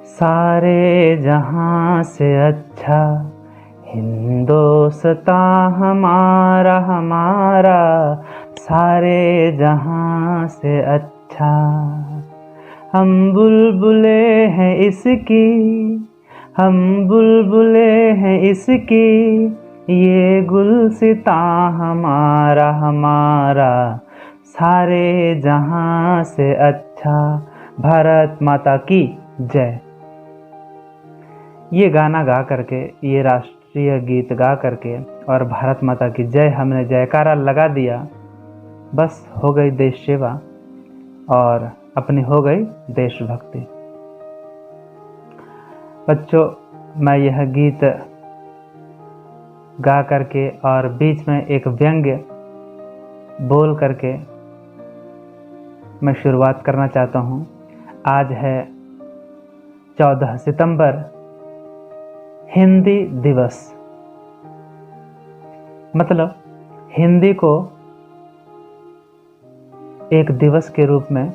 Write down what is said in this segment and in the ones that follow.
सारे जहां से अच्छा हिंदोस्तां हमारा हमारा, सारे जहां से अच्छा। हम बुलबुले हैं इसकी, हम बुलबुले हैं इसकी, ये गुलसितां हमारा हमारा, सारे जहां से अच्छा। भारत माता की जय। ये गाना गा करके, ये राष्ट्रीय गीत गा करके और भारत माता की जय हमने जयकारा लगा दिया, बस हो गई देश सेवा और अपनी हो गई देशभक्ति। बच्चों, मैं यह गीत गा करके और बीच में एक व्यंग्य बोल करके मैं शुरुआत करना चाहता हूँ। आज है 14 सितंबर, हिंदी दिवस। मतलब हिंदी को एक दिवस के रूप में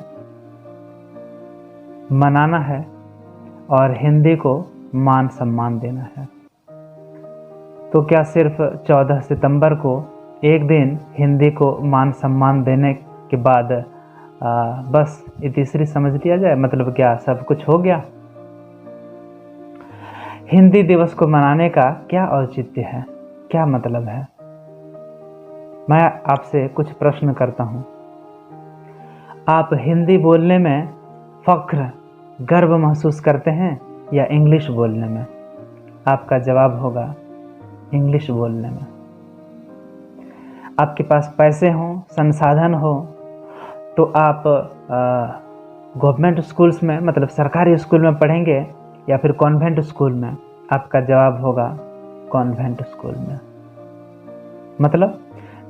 मनाना है और हिंदी को मान सम्मान देना है। तो क्या सिर्फ 14 सितंबर को एक दिन हिंदी को मान सम्मान देने के बाद बस इतिश्री समझ लिया जाए? मतलब क्या सब कुछ हो गया? हिंदी दिवस को मनाने का क्या औचित्य है, क्या मतलब है? मैं आपसे कुछ प्रश्न करता हूं। आप हिंदी बोलने में फख्र, गर्व महसूस करते हैं या इंग्लिश बोलने में? आपका जवाब होगा इंग्लिश बोलने में। आपके पास पैसे हों, संसाधन हो, तो आप गवर्नमेंट स्कूल्स में, मतलब सरकारी स्कूल में पढ़ेंगे या फिर कॉन्वेंट स्कूल में? आपका जवाब होगा कॉन्वेंट स्कूल में, मतलब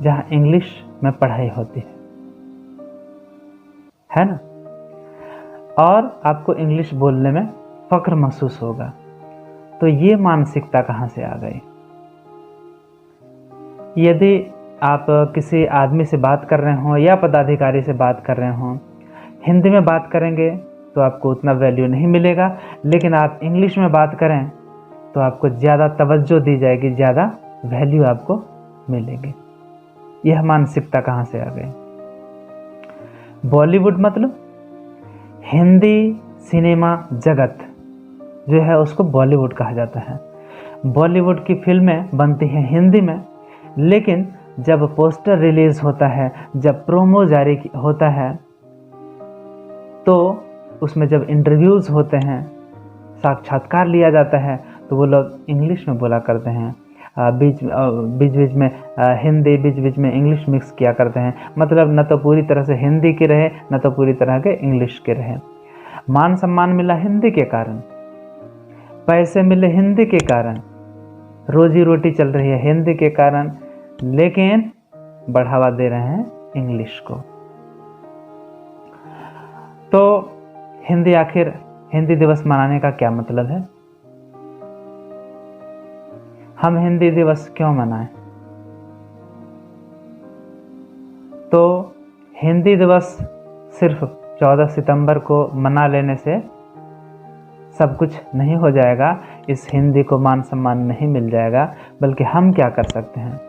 जहां इंग्लिश में पढ़ाई होती है ना? और आपको इंग्लिश बोलने में फख्र महसूस होगा। तो ये मानसिकता कहां से आ गई? यदि आप किसी आदमी से बात कर रहे हो या पदाधिकारी से बात कर रहे हो, हिंदी में बात करेंगे तो आपको उतना वैल्यू नहीं मिलेगा, लेकिन आप इंग्लिश में बात करें तो आपको ज़्यादा तवज्जो दी जाएगी, ज़्यादा वैल्यू आपको मिलेगी। यह मानसिकता कहाँ से आ गई? बॉलीवुड मतलब हिंदी सिनेमा जगत जो है उसको बॉलीवुड कहा जाता है। बॉलीवुड की फिल्में बनती हैं हिंदी में, लेकिन जब पोस्टर रिलीज होता है, जब प्रोमो जारी होता है, तो उसमें जब इंटरव्यूज़ होते हैं, साक्षात्कार लिया जाता है, तो वो लोग इंग्लिश में बोला करते हैं। बीच बीच में हिंदी, बीच बीच में इंग्लिश मिक्स किया करते हैं। मतलब न तो पूरी तरह से हिंदी के रहे, न तो पूरी तरह के इंग्लिश के रहे। मान सम्मान मिला हिंदी के कारण, पैसे मिले हिंदी के कारण, रोजी रोटी चल रही है हिंदी के कारण, लेकिन बढ़ावा दे रहे हैं इंग्लिश को। तो आखिर हिंदी दिवस मनाने का क्या मतलब है? हम हिंदी दिवस क्यों मनाएं? तो हिंदी दिवस सिर्फ 14 सितंबर को मना लेने से सब कुछ नहीं हो जाएगा, इस हिंदी को मान सम्मान नहीं मिल जाएगा। बल्कि हम क्या कर सकते हैं?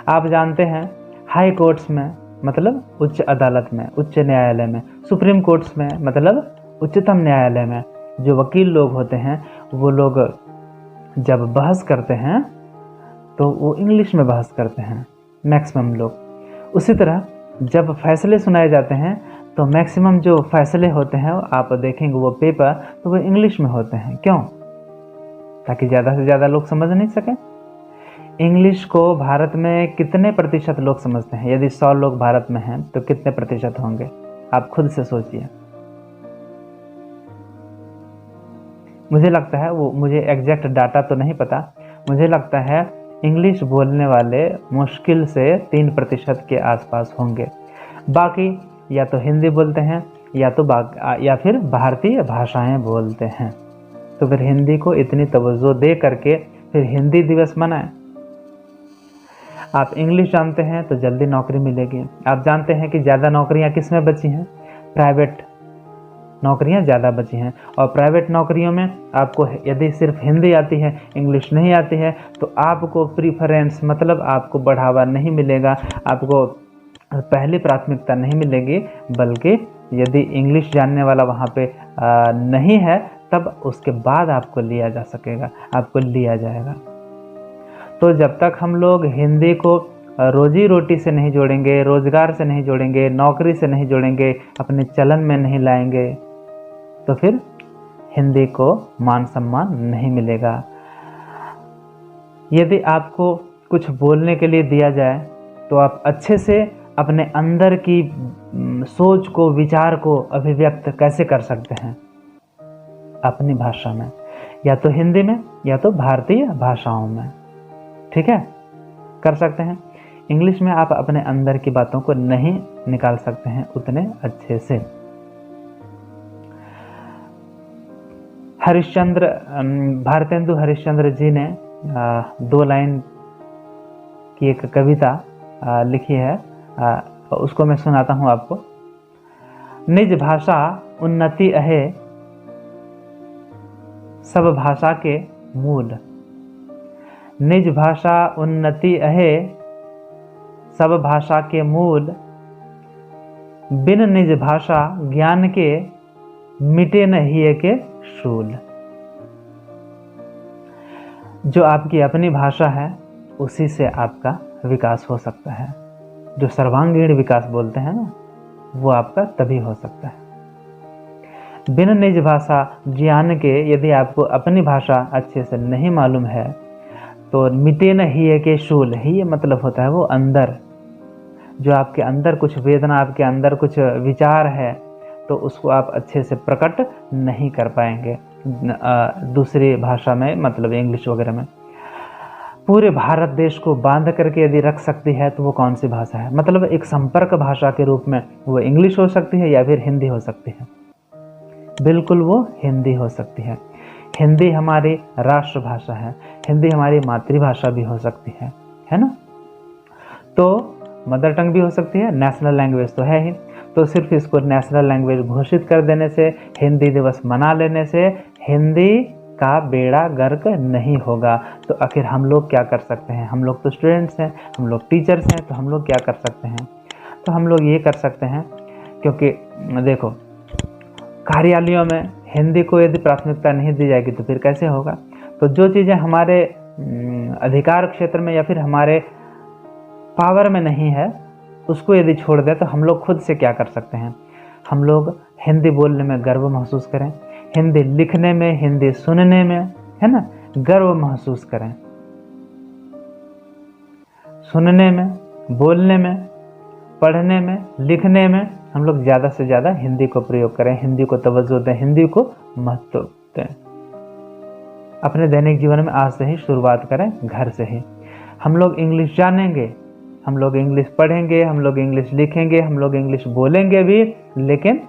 आप जानते हैं हाई कोर्ट्स में, मतलब उच्च अदालत में, उच्च न्यायालय में, सुप्रीम कोर्ट्स में, मतलब उच्चतम न्यायालय में जो वकील लोग होते हैं, वो लोग जब बहस करते हैं तो वो इंग्लिश में बहस करते हैं, मैक्सिमम लोग। उसी तरह जब फैसले सुनाए जाते हैं तो मैक्सिमम जो फैसले होते हैं, आप देखेंगे वो पेपर, तो वो इंग्लिश में होते हैं। क्यों? ताकि ज़्यादा से ज़्यादा लोग समझ नहीं सकें। इंग्लिश को भारत में कितने प्रतिशत लोग समझते हैं? यदि 100 लोग भारत में हैं तो कितने प्रतिशत होंगे? आप खुद से सोचिए। मुझे लगता है, वो मुझे एग्जैक्ट डाटा तो नहीं पता, मुझे लगता है इंग्लिश बोलने वाले मुश्किल से 3% के आसपास होंगे। बाकी या तो हिंदी बोलते हैं या फिर भारतीय भाषाएं बोलते हैं। तो फिर हिंदी को इतनी तवज्जो दे करके फिर हिंदी दिवस मनाएं। आप इंग्लिश जानते हैं तो जल्दी नौकरी मिलेगी। आप जानते हैं कि ज़्यादा नौकरियां किस में बची हैं? प्राइवेट नौकरियां ज़्यादा बची हैं। और प्राइवेट नौकरियों में आपको यदि सिर्फ हिंदी आती है, इंग्लिश नहीं आती है, तो आपको प्रीफरेंस मतलब आपको बढ़ावा नहीं मिलेगा, आपको पहली प्राथमिकता नहीं मिलेगी, बल्कि यदि इंग्लिश जानने वाला वहाँ पे नहीं है तब उसके बाद आपको लिया जा सकेगा, आपको लिया जाएगा। तो जब तक हम लोग हिंदी को रोजी रोटी से नहीं जोड़ेंगे, रोजगार से नहीं जोड़ेंगे, नौकरी से नहीं जोड़ेंगे, अपने चलन में नहीं लाएंगे, तो फिर हिंदी को मान सम्मान नहीं मिलेगा। यदि आपको कुछ बोलने के लिए दिया जाए तो आप अच्छे से अपने अंदर की सोच को, विचार को अभिव्यक्त कैसे कर सकते हैं? अपनी भाषा में, या तो हिंदी में या तो भारतीय भाषाओं में, ठीक है, कर सकते हैं। इंग्लिश में आप अपने अंदर की बातों को नहीं निकाल सकते हैं उतने अच्छे से। हरिश्चंद्र, भारतेंदु हरिश्चंद्र जी ने 2 लाइन की एक कविता लिखी है, उसको मैं सुनाता हूँ आपको। निज भाषा उन्नति अहे सब भाषा के मूल। निज भाषा उन्नति अहे सब भाषा के मूल। बिन निज भाषा ज्ञान के मिटे न हिय के शूल। जो आपकी अपनी भाषा है उसी से आपका विकास हो सकता है। जो सर्वांगीण विकास बोलते हैं ना, वो आपका तभी हो सकता है। बिन निज भाषा ज्ञान के, यदि आपको अपनी भाषा अच्छे से नहीं मालूम है तो मिटे न हिय के शूल। ही मतलब होता है वो अंदर, जो आपके अंदर कुछ वेदना, आपके अंदर कुछ विचार है, तो उसको आप अच्छे से प्रकट नहीं कर पाएंगे दूसरी भाषा में, मतलब इंग्लिश वगैरह में। पूरे भारत देश को बांध करके यदि रख सकती है तो वो कौन सी भाषा है? मतलब एक संपर्क भाषा के रूप में वो इंग्लिश हो सकती है या फिर हिंदी हो सकती है? बिल्कुल वो हिंदी हो सकती है। हिंदी हमारी राष्ट्रभाषा है, हिंदी हमारी मातृभाषा भी हो सकती है ना? तो मदर टंग भी हो सकती है, नेशनल लैंग्वेज तो है ही। तो सिर्फ इसको नेशनल लैंग्वेज घोषित कर देने से, हिंदी दिवस मना लेने से हिंदी का बेड़ा गर्क नहीं होगा। तो आखिर हम लोग क्या कर सकते हैं? हम लोग तो स्टूडेंट्स हैं, हम लोग टीचर्स हैं, तो हम लोग क्या कर सकते हैं? तो हम लोग ये कर सकते हैं, क्योंकि देखो कार्यालयों में हिंदी को यदि प्राथमिकता नहीं दी जाएगी तो फिर कैसे होगा? तो जो चीज़ें हमारे अधिकार क्षेत्र में या फिर हमारे पावर में नहीं है उसको यदि छोड़ दें तो हम लोग खुद से क्या कर सकते हैं? हम लोग हिंदी बोलने में गर्व महसूस करें, हिंदी लिखने में, हिंदी सुनने में, है ना, गर्व महसूस करें। सुनने में, बोलने में, पढ़ने में, लिखने में हम लोग ज़्यादा से ज़्यादा हिंदी को प्रयोग करें, हिंदी को तवज्जो दें, हिंदी को महत्व दें। अपने दैनिक जीवन में आज से ही शुरुआत करें, घर से ही। हम लोग इंग्लिश जानेंगे, हम लोग इंग्लिश पढ़ेंगे, हम लोग इंग्लिश लिखेंगे, हम लोग इंग्लिश बोलेंगे भी, लेकिन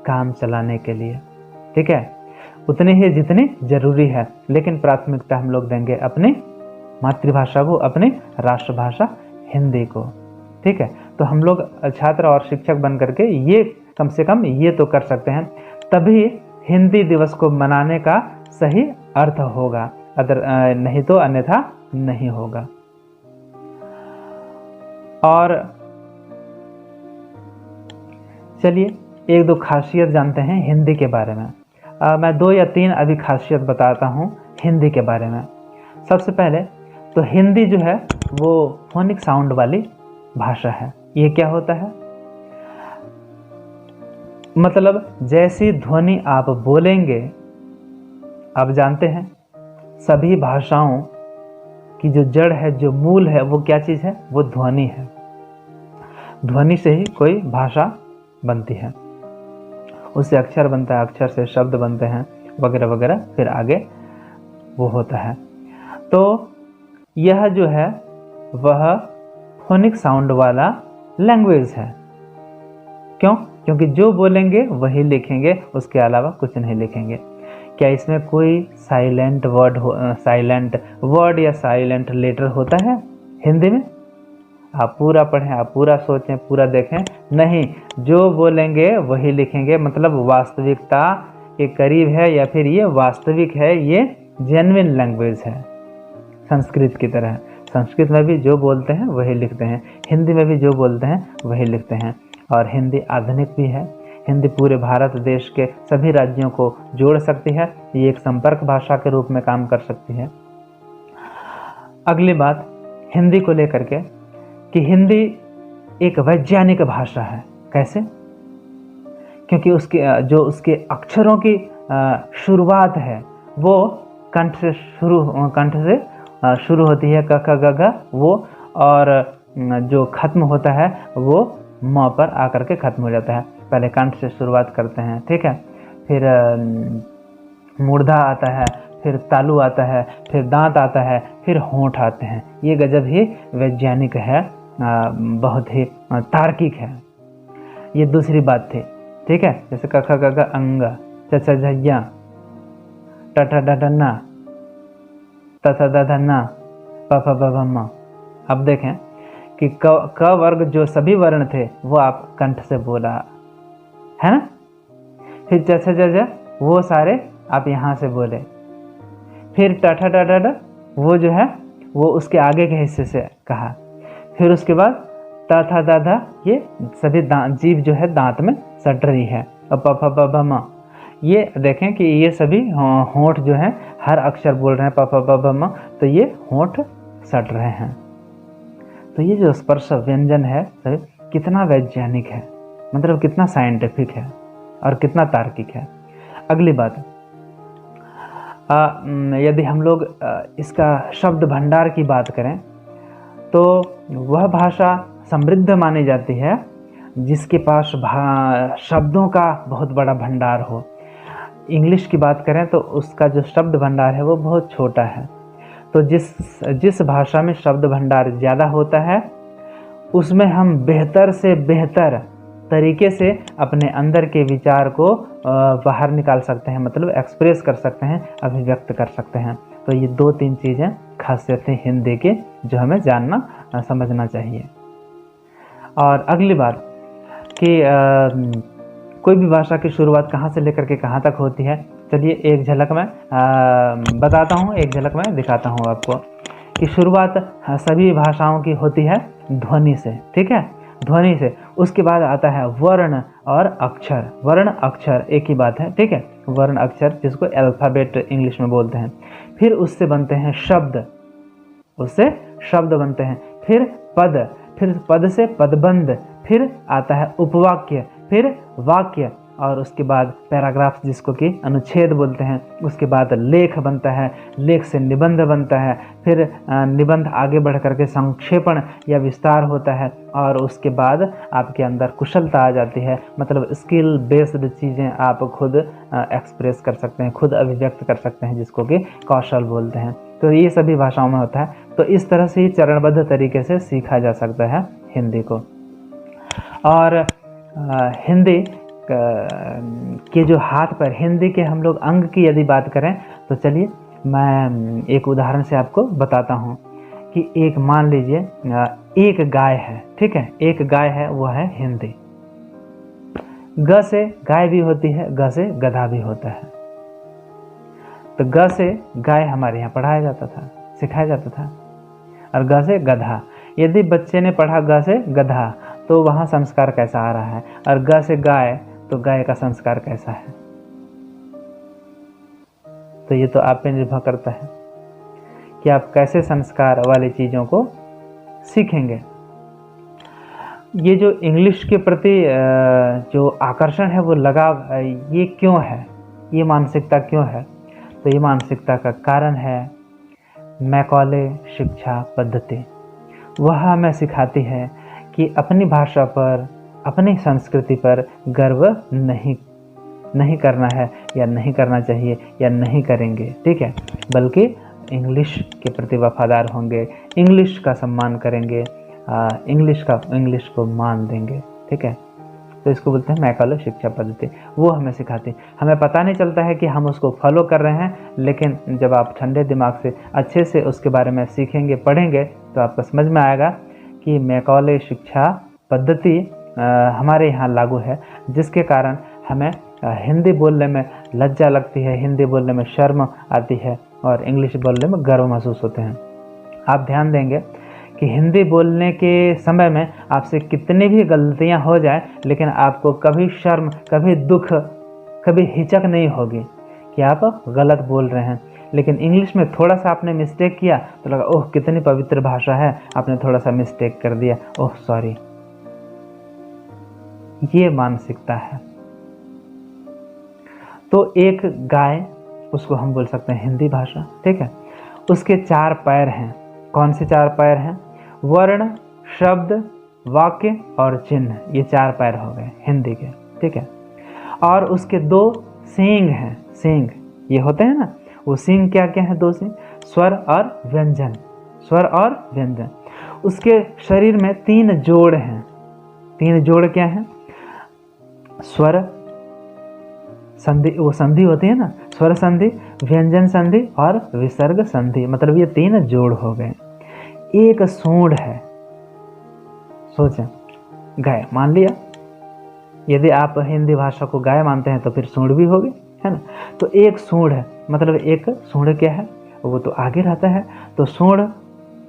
काम चलाने के लिए, ठीक है, उतनी ही जितनी जरूरी है। लेकिन प्राथमिकता हम लोग देंगे अपनी मातृभाषा को, अपनी राष्ट्रभाषा हिंदी को, ठीक है। तो हम लोग छात्र और शिक्षक बन करके ये कम से कम ये तो कर सकते हैं, तभी हिंदी दिवस को मनाने का सही अर्थ होगा, नहीं तो अन्यथा नहीं होगा। और चलिए एक दो खासियत जानते हैं हिंदी के बारे में। मैं 2 या 3 अभी खासियत बताता हूँ हिंदी के बारे में। सबसे पहले तो हिंदी जो है वो फोनिक साउंड वाली भाषा है। ये क्या होता है? मतलब जैसी ध्वनि आप बोलेंगे, आप जानते हैं सभी भाषाओं की जो जड़ है, जो मूल है, वो क्या चीज़ है? वो ध्वनि है। ध्वनि से ही कोई भाषा बनती है, उससे अक्षर बनता है, अक्षर से शब्द बनते हैं, वगैरह वगैरह, फिर आगे वो होता है। तो यह जो है वह फोनिक साउंड वाला लैंग्वेज है। क्यों? क्योंकि जो बोलेंगे वही लिखेंगे, उसके अलावा कुछ नहीं लिखेंगे। क्या इसमें कोई साइलेंट वर्ड या साइलेंट लेटर होता है हिंदी में? आप पूरा पढ़ें, आप पूरा सोचें, पूरा देखें, नहीं जो बोलेंगे वही लिखेंगे, मतलब वास्तविकता के करीब है या फिर ये वास्तविक है, ये जेन्युइन लैंग्वेज है संस्कृत की तरह। संस्कृत में भी जो बोलते हैं वही लिखते हैं, हिंदी में भी जो बोलते हैं वही लिखते हैं। और हिंदी आधुनिक भी है, हिंदी पूरे भारत देश के सभी राज्यों को जोड़ सकती है, ये एक संपर्क भाषा के रूप में काम कर सकती है। अगली बात हिंदी को लेकर के कि हिंदी एक वैज्ञानिक भाषा है। कैसे? क्योंकि उसके अक्षरों की शुरुआत है वो कंठ से शुरू होती है, क ख ग घ वो, और जो खत्म होता है वो म पर आकर के खत्म हो जाता है। पहले कंठ से शुरुआत करते हैं, ठीक है, फिर मूर्धा आता है, फिर तालु आता है, फिर दांत आता है, फिर होंठ आते हैं। ये गजब ही वैज्ञानिक है, बहुत ही तार्किक है। ये दूसरी बात थी, ठीक है। जैसे क ख ग घ अंग, च छ झ ट ठ ड ढ न, त थ द ध न, प फ ब भ म। अब देखें कि क वर्ग जो सभी वर्ण थे वो आप कंठ से बोला है ना, फिर च छ झ झ वो सारे आप यहाँ से बोले, फिर ट ठ ड ढ वो जो है वो उसके आगे के हिस्से से कहा, फिर उसके बाद त थ द ध ये सभी जीभ जो है दांत में सट रही है, और प फ ब भ म ये देखें कि ये सभी होंठ जो हैं हर अक्षर बोल रहे हैं, प फ ब भ म, तो ये होंठ सट रहे हैं। तो ये जो स्पर्श व्यंजन है कितना वैज्ञानिक है, मतलब कितना साइंटिफिक है और कितना तार्किक है। अगली बात, यदि हम लोग इसका शब्द भंडार की बात करें तो वह भाषा समृद्ध मानी जाती है जिसके पास शब्दों का बहुत बड़ा भंडार हो। इंग्लिश की बात करें तो उसका जो शब्द भंडार है वो बहुत छोटा है। तो जिस भाषा में शब्द भंडार ज़्यादा होता है उसमें हम बेहतर से बेहतर तरीके से अपने अंदर के विचार को बाहर निकाल सकते हैं, मतलब एक्सप्रेस कर सकते हैं, अभिव्यक्त कर सकते हैं। तो ये 2-3 चीज़ें खासियतें हिंदी की जो हमें जानना समझना चाहिए। और अगली बात कि कोई भी भाषा की शुरुआत कहाँ से लेकर के कहाँ तक होती है, चलिए एक झलक में बताता हूँ, एक झलक में दिखाता हूँ आपको कि शुरुआत सभी भाषाओं की होती है ध्वनि से, ठीक है, ध्वनि से। उसके बाद आता है वर्ण और अक्षर। वर्ण अक्षर एक ही बात है, ठीक है, वर्ण अक्षर जिसको अल्फ़ाबेट इंग्लिश में बोलते हैं। फिर उससे बनते हैं शब्द, उससे शब्द बनते हैं, फिर पद, फिर पद से पदबंध, फिर आता है उपवाक्य, फिर वाक्य, और उसके बाद पैराग्राफ जिसको कि अनुच्छेद बोलते हैं। उसके बाद लेख बनता है, लेख से निबंध बनता है, फिर निबंध आगे बढ़ करके संक्षेपण या विस्तार होता है, और उसके बाद आपके अंदर कुशलता आ जाती है, मतलब स्किल बेस्ड चीज़ें आप खुद एक्सप्रेस कर सकते हैं, खुद अभिव्यक्त कर सकते हैं, जिसको कि कौशल बोलते हैं। तो ये सभी भाषाओं में होता है। तो इस तरह से ही चरणबद्ध तरीके से सीखा जा सकता है हिंदी को। और हिंदी के जो हाथ पर हिंदी के हम लोग अंग की यदि बात करें तो चलिए मैं एक उदाहरण से आपको बताता हूँ कि एक मान लीजिए एक गाय है, ठीक है, एक गाय है, वो है हिंदी। ग से गाय भी होती है, ग से गधा भी होता है। तो ग से गाय हमारे यहाँ पढ़ाया जाता था, सिखाया जाता था, और ग से गधा। यदि बच्चे ने पढ़ा ग से गधा तो वहाँ संस्कार कैसा आ रहा है, और ग से गाय तो गाय का संस्कार कैसा है। तो ये तो आप पे निर्भर करता है कि आप कैसे संस्कार वाली चीज़ों को सीखेंगे। ये जो इंग्लिश के प्रति जो आकर्षण है, वो लगाव, ये क्यों है, ये मानसिकता क्यों है? तो ये मानसिकता का कारण है मैकॉले शिक्षा पद्धति। वह हमें सिखाती है कि अपनी भाषा पर, अपनी संस्कृति पर गर्व नहीं करना है, या नहीं करना चाहिए, या नहीं करेंगे, ठीक है, बल्कि इंग्लिश के प्रति वफादार होंगे, इंग्लिश का सम्मान करेंगे, इंग्लिश को मान देंगे, ठीक है। तो इसको बोलते हैं मैकॉले शिक्षा पद्धति। वो हमें सिखाती है। हमें पता नहीं चलता है कि हम उसको फॉलो कर रहे हैं, लेकिन जब आप ठंडे दिमाग से अच्छे से उसके बारे में सीखेंगे, पढ़ेंगे, तो आपको समझ में आएगा कि मैकॉले शिक्षा पद्धति हमारे यहाँ लागू है, जिसके कारण हमें हिंदी बोलने में लज्जा लगती है, हिंदी बोलने में शर्म आती है और इंग्लिश बोलने में गर्व महसूस होते हैं। आप ध्यान देंगे कि हिंदी बोलने के समय में आपसे कितनी भी गलतियां हो जाए, लेकिन आपको कभी शर्म, कभी दुख, कभी हिचक नहीं होगी कि आप गलत बोल रहे हैं। लेकिन इंग्लिश में थोड़ा सा आपने मिस्टेक किया तो लगा ओह कितनी पवित्र भाषा है, आपने थोड़ा सा मिस्टेक कर दिया, ओह सॉरी। ये मानसिकता है। तो एक गाय, उसको हम बोल सकते हैं हिंदी भाषा, ठीक है। उसके 4 पैर हैं। कौन से 4 पैर हैं? वर्ण, शब्द, वाक्य और चिन्ह, ये 4 पैर हो गए हिंदी के, ठीक है। और उसके 2 सींग हैं। सींग ये होते हैं ना, वो सींग क्या क्या है? 2 सींग, स्वर और व्यंजन, स्वर और व्यंजन। उसके शरीर में 3 जोड़ हैं। 3 जोड़ क्या हैं? स्वर संधि, वो संधि होती है ना, स्वर संधि, व्यंजन संधि और विसर्ग संधि, मतलब ये 3 जोड़ हो गए। एक सूंड है। सोचें, गाय मान लिया, यदि आप हिंदी भाषा को गाय मानते हैं तो फिर सूंड भी होगी, है ना। तो एक सूंड है, मतलब एक सूंड क्या है? वो तो आगे रहता है। तो सूंड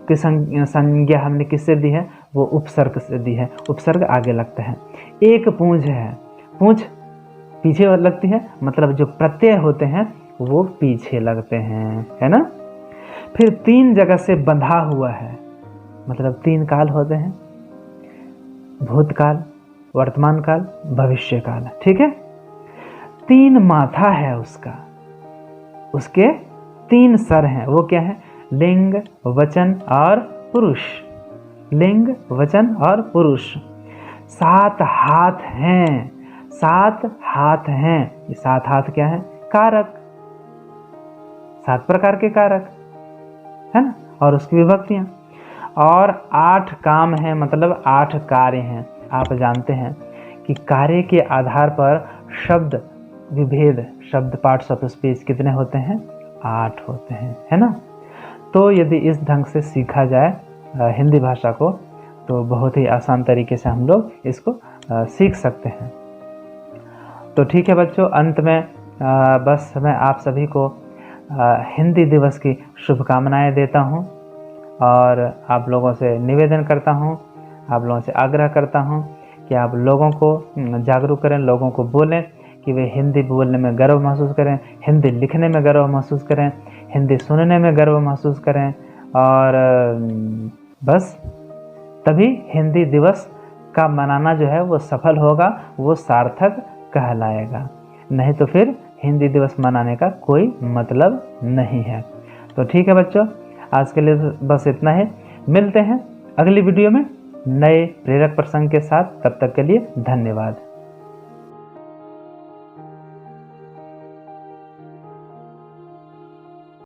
की संज्ञा हमने किससे दी है? वो उपसर्ग से दी है, उपसर्ग आगे लगता है। एक पूंछ है। पूंछ पीछे लगती है, मतलब जो प्रत्यय होते हैं वो पीछे लगते हैं, है ना। फिर 3 जगह से बंधा हुआ है, मतलब 3 काल होते हैं, भूतकाल, वर्तमान काल, भविष्य काल, ठीक है। 3 माथा है उसका, उसके 3 सर हैं। वो क्या है? लिंग, वचन और पुरुष। लिंग, वचन और पुरुष। 7 हाथ हैं। 7 हाथ हैं। ये 7 हाथ क्या है? कारक, 7 प्रकार के कारक, है ना, और उसकी विभक्तियां। और 8 काम हैं, मतलब 8 कार्य हैं। आप जानते हैं कि कार्य के आधार पर शब्द विभेद, शब्द पार्ट्स ऑफ स्पीच कितने होते हैं? 8 होते हैं, है ना। तो यदि इस ढंग से सीखा जाए हिंदी भाषा को तो बहुत ही आसान तरीके से हम लोग इसको सीख सकते हैं। तो ठीक है बच्चों, अंत में बस मैं आप सभी को हिंदी दिवस की शुभकामनाएं देता हूं और आप लोगों से निवेदन करता हूं, आप लोगों से आग्रह करता हूं कि आप लोगों को जागरूक करें, लोगों को बोलें कि वे हिंदी बोलने में गर्व महसूस करें, हिंदी लिखने में गर्व महसूस करें, हिंदी सुनने में गर्व महसूस करें। और बस तभी हिंदी दिवस का मनाना जो है वो सफल होगा, वो सार्थक कहलाएगा। नहीं तो फिर हिंदी दिवस मनाने का कोई मतलब नहीं है। तो ठीक है बच्चों, आज के लिए बस इतना ही। मिलते हैं अगली वीडियो में नए प्रेरक प्रसंग के साथ। तब तक के लिए धन्यवाद।